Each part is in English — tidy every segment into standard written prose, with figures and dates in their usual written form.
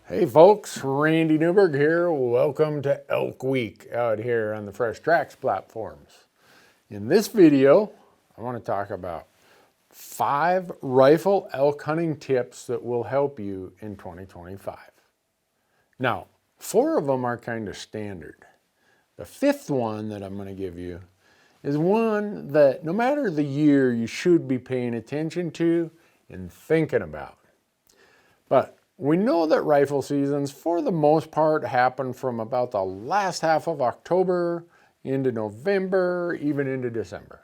Hey folks, Randy Newberg here. Welcome to Elk Week out here on the Fresh Tracks platforms. In this video, I want to talk about 5 rifle elk hunting tips that will help you in 2025. Now, 4 of them are kind of standard. The 5th one that I'm going to give you is one that no matter the year you should be paying attention to and thinking about. But we know that rifle seasons, for the most part, happen from about the last half of October into November, even into December.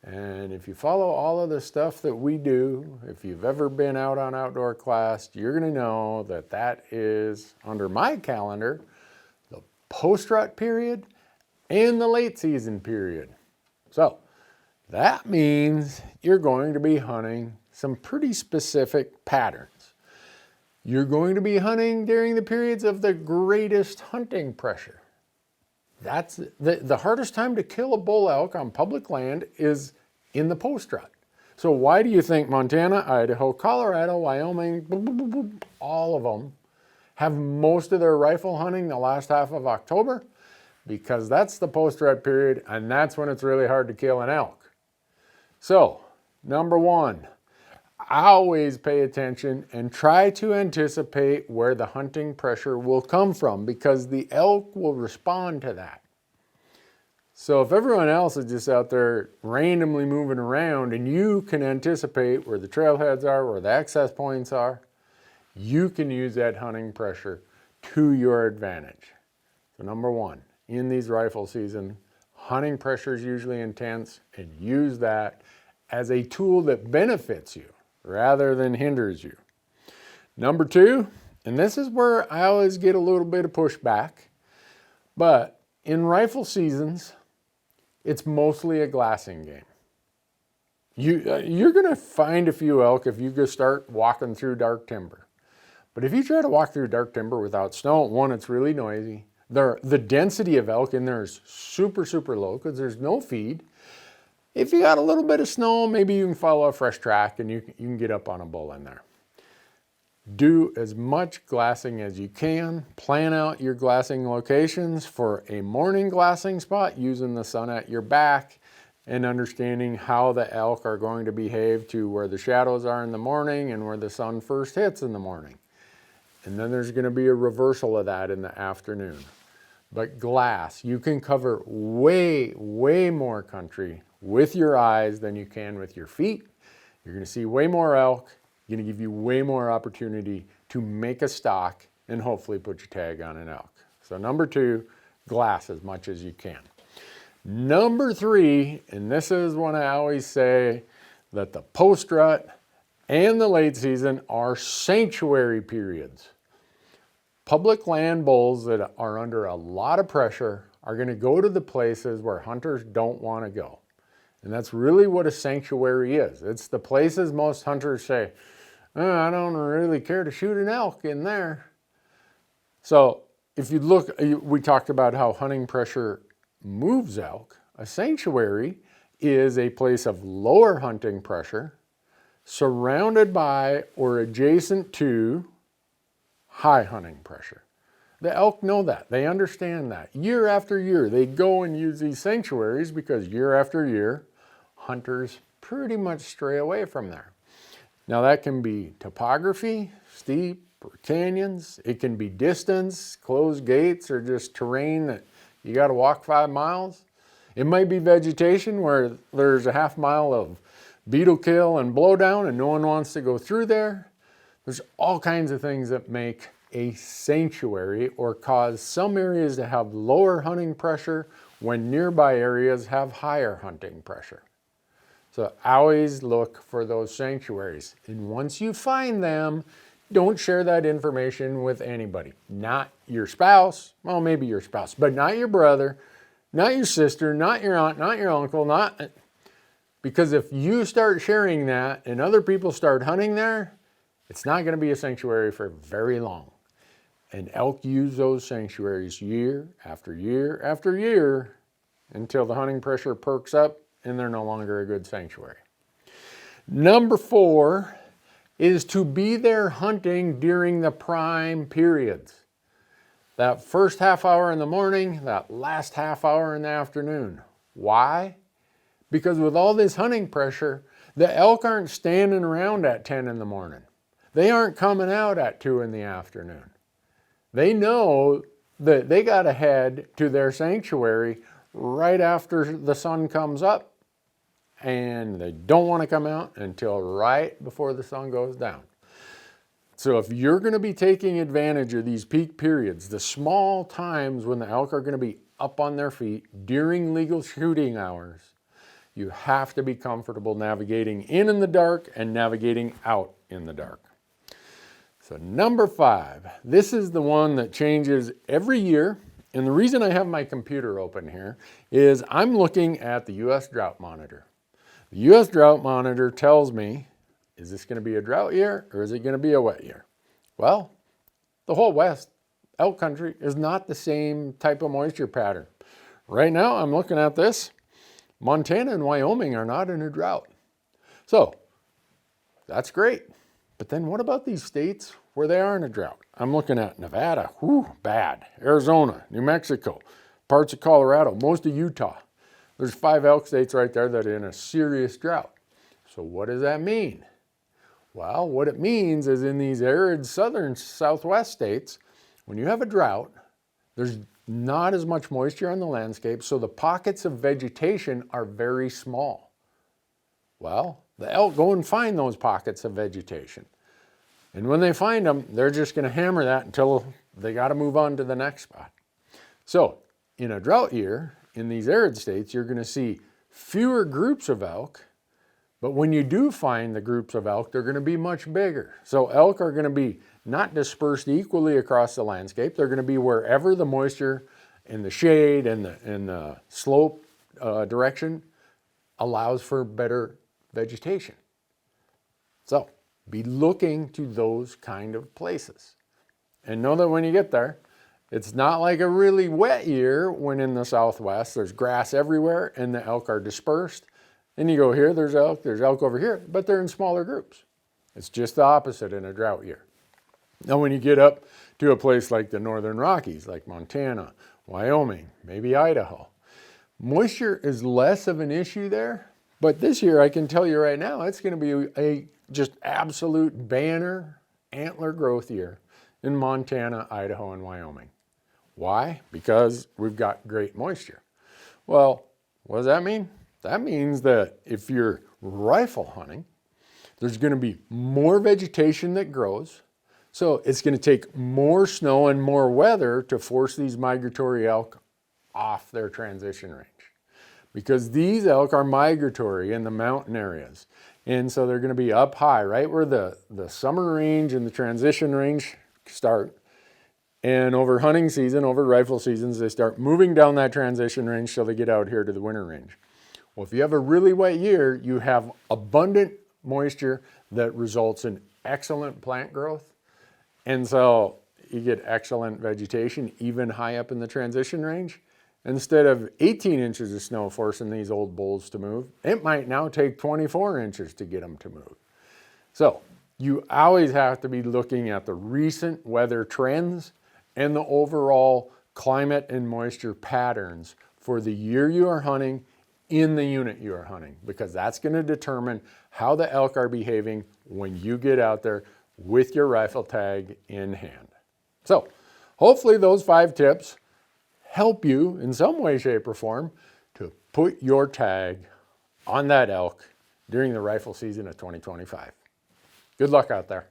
And if you follow all of the stuff that we do, if you've ever been out on outdoor class, you're going to know that that is, under my calendar, the post-rut period and the late season period. So that means you're going to be hunting some pretty specific patterns. You're going to be hunting during the periods of the greatest hunting pressure. That's the hardest time to kill a bull elk on public land is in the post-rut. So why do you think Montana, Idaho, Colorado, Wyoming, all of them have most of their rifle hunting the last half of October? Because that's the post-rut period, and that's when it's really hard to kill an elk. So, number 1, always pay attention and try to anticipate where the hunting pressure will come from, because the elk will respond to that. So if everyone else is just out there randomly moving around and you can anticipate where the trailheads are, where the access points are, you can use that hunting pressure to your advantage. So number 1, in these rifle season, hunting pressure is usually intense, and use that as a tool that benefits you rather than hinders you. Number 2, and this is where I always get a little bit of pushback, but in rifle seasons, it's mostly a glassing game. You're going to find a few elk if you just start walking through dark timber. But if you try to walk through dark timber without snow, 1, it's really noisy. The density of elk in there is super, super low because there's no feed. If you got a little bit of snow, maybe you can follow a fresh track and you can get up on a bull in there. Do as much glassing as you can. Plan out your glassing locations for a morning glassing spot using the sun at your back and understanding how the elk are going to behave to where the shadows are in the morning and where the sun first hits in the morning. And then there's going to be a reversal of that in the afternoon. But glass, you can cover way, way more country with your eyes than you can with your feet. You're going to see way more elk. Going to give you way more opportunity to make a stock and hopefully put your tag on an elk. So number 2, glass as much as you can. Number 3, and this is when I always say that the post-rut and the late season are sanctuary periods. Public land bulls that are under a lot of pressure are going to go to the places where hunters don't want to go. And that's really what a sanctuary is. It's the places most hunters say, I don't really care to shoot an elk in there. So if you look, we talked about how hunting pressure moves elk. A sanctuary is a place of lower hunting pressure surrounded by or adjacent to high hunting pressure. The elk know that. They understand that. Year after year, they go and use these sanctuaries because year after year, hunters pretty much stray away from there. Now that can be topography, steep, or canyons. It can be distance, closed gates, or just terrain that you got to walk 5 miles. It might be vegetation where there's a half mile of beetle kill and blowdown and no one wants to go through there. There's all kinds of things that make a sanctuary or cause some areas to have lower hunting pressure when nearby areas have higher hunting pressure. So always look for those sanctuaries. And once you find them, don't share that information with anybody. Not your spouse, well, maybe your spouse, but not your brother, not your sister, not your aunt, not your uncle, because if you start sharing that and other people start hunting there, it's not going to be a sanctuary for very long. And elk use those sanctuaries year after year after year until the hunting pressure perks up and they're no longer a good sanctuary. Number 4, is to be there hunting during the prime periods. That first half hour in the morning, that last half hour in the afternoon. Why? Because with all this hunting pressure, the elk aren't standing around at 10 in the morning. They aren't coming out at 2 in the afternoon. They know that they got to head to their sanctuary right after the sun comes up, and they don't want to come out until right before the sun goes down. So if you're going to be taking advantage of these peak periods, the small times when the elk are going to be up on their feet during legal shooting hours, you have to be comfortable navigating in the dark and navigating out in the dark. So number 5, this is the one that changes every year. And the reason I have my computer open here is I'm looking at the U.S. Drought Monitor. The U.S. Drought Monitor tells me, is this going to be a drought year or is it going to be a wet year? Well, the whole West, elk country, is not the same type of moisture pattern. Right now, I'm looking at this. Montana and Wyoming are not in a drought. So that's great. But then what about these states where they are in a drought? I'm looking at Nevada, bad. Arizona, New Mexico, parts of Colorado, most of Utah. There's 5 elk states right there that are in a serious drought. So what does that mean? Well, what it means is in these arid southern southwest states, when you have a drought, there's not as much moisture on the landscape, so the pockets of vegetation are very small. Well, the elk go and find those pockets of vegetation. And when they find them, they're just going to hammer that until they got to move on to the next spot. So in a drought year, in these arid states, you're going to see fewer groups of elk. But when you do find the groups of elk, they're going to be much bigger. So elk are going to be not dispersed equally across the landscape. They're going to be wherever the moisture and the shade and the slope direction allows for better vegetation. So be looking to those kind of places. And know that when you get there, it's not like a really wet year when in the Southwest there's grass everywhere and the elk are dispersed. And you go here, there's elk over here, but they're in smaller groups. It's just the opposite in a drought year. Now, when you get up to a place like the Northern Rockies, like Montana, Wyoming, maybe Idaho, moisture is less of an issue there. But this year, I can tell you right now, it's going to be a just absolute banner antler growth year in Montana, Idaho, and Wyoming. Why? Because we've got great moisture. Well, what does that mean? That means that if you're rifle hunting, there's going to be more vegetation that grows. So it's going to take more snow and more weather to force these migratory elk off their transition range. Because these elk are migratory in the mountain areas. And so they're going to be up high, right where the summer range and the transition range start. And over hunting season, over rifle seasons, they start moving down that transition range till they get out here to the winter range. Well, if you have a really wet year, you have abundant moisture that results in excellent plant growth. And so you get excellent vegetation even high up in the transition range. Instead of 18 inches of snow forcing these old bulls to move, it might now take 24 inches to get them to move. So you always have to be looking at the recent weather trends and the overall climate and moisture patterns for the year you are hunting in the unit you are hunting, because that's going to determine how the elk are behaving when you get out there with your rifle tag in hand. So hopefully those 5 tips help you in some way, shape, or form to put your tag on that elk during the rifle season of 2025. Good luck out there.